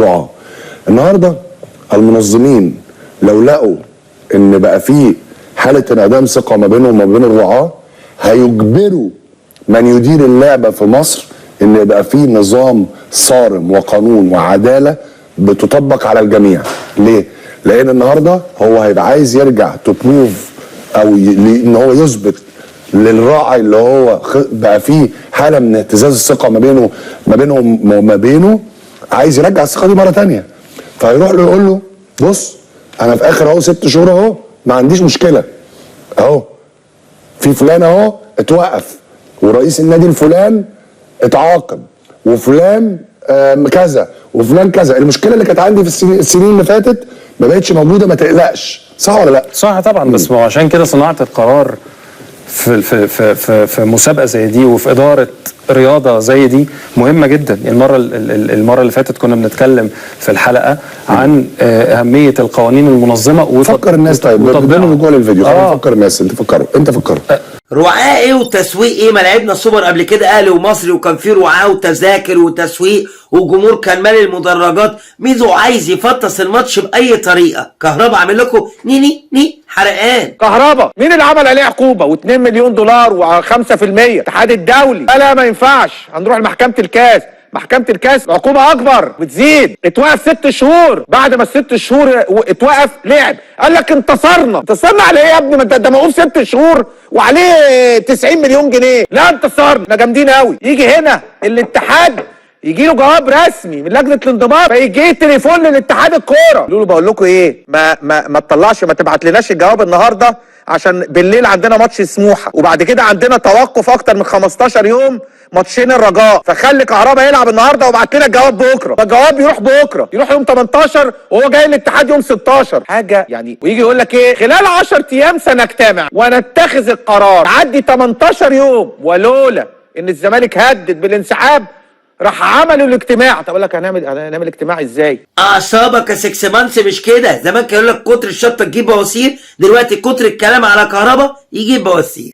الرعاة. النهارده المنظمين لو لقوا ان بقى في حاله انعدام ثقه ما بينهم وما بين الرعاة هيجبروا من يدير اللعبه في مصر ان يبقى في نظام صارم وقانون وعداله بتطبق على الجميع. ليه؟ لان النهارده هو هيبقى عايز يرجع تبروف او ان هو يثبت للراعي اللي هو بقى فيه حاله من اهتزاز الثقه ما بينهم وما بينه، عايز يرجع الثقه دي مره ثانيه. فيروح له يقول له بص انا في اخر اهو 6 شهور اهو ما عنديش مشكله اهو، في فلان اهو اتوقف ورئيس النادي الفلان اتعاقب وفلان كذا وفلان كذا، المشكله اللي كانت عندي في السنين اللي فاتت ما بقتش موجوده، ما تقلقش. صح ولا لا؟ صح طبعا. بس ما هو عشان كده صناعه القرار في مسابقه زي دي وفي اداره رياضه زي دي مهمه جدا. المره اللي فاتت كنا بنتكلم في الحلقه عن اهميه القوانين المنظمه فكر الناس. طيب بدون رجوع للفيديو خلينا نفكر الناس. انت فكر رعاة ايه وتسويق ايه؟ ما لعبنا سوبر قبل كده اهلي ومصري وكان في رعاة وتذاكر وتسويق والجمهور كان مالي المدرجات. ميدو عايز يفطس الماتش باي طريقه. كهربا عامل لكم ني حرقان. كهربا مين اللي عمل عليه عقوبه و2 مليون دولار و5%؟ الاتحاد الدولي. لا ما ينفعش، هنروح لمحكمه الكاس. محكمة الكاس العقوبة أكبر بتزيد. اتوقف 6 شهور، بعد ما ال6 شهور اتوقف لعب قال لك انتصرنا على إيه يا ابني؟ ما ده موقوف 6 شهور وعليه 90 مليون جنيه. لا انتصرنا، احنا جامدين قوي. يجي هنا الاتحاد يجي له جواب رسمي من لجنه الانضباط، فيجي تليفون للاتحاد الكوره يقولوا له بقول لكم ايه، ما تطلعش، ما تبعت لناش الجواب النهارده عشان بالليل عندنا ماتش سموحه وبعد كده عندنا توقف اكتر من 15 يوم ماتشين الرجاء، فخلي كهربا يلعب النهارده وابعت لنا الجواب بكره. فالجواب يروح بكره، يروح يوم 18 وهو جاي الاتحاد يوم 16 حاجه يعني. ويجي يقول لك ايه، خلال 10 ايام سنجتمع ونتخذ القرار. عدي 18 يوم ولولا ان الزمالك هدد بالانسحاب راح عملوا الاجتماع. طب اقول لك هنعمل اجتماع ازاي؟ اعصابك يا 6 مانس مش كده. زمان كان يقول لك كتر الشطه تجيب بواسير، دلوقتي كتر الكلام على كهربا يجيب بواسير.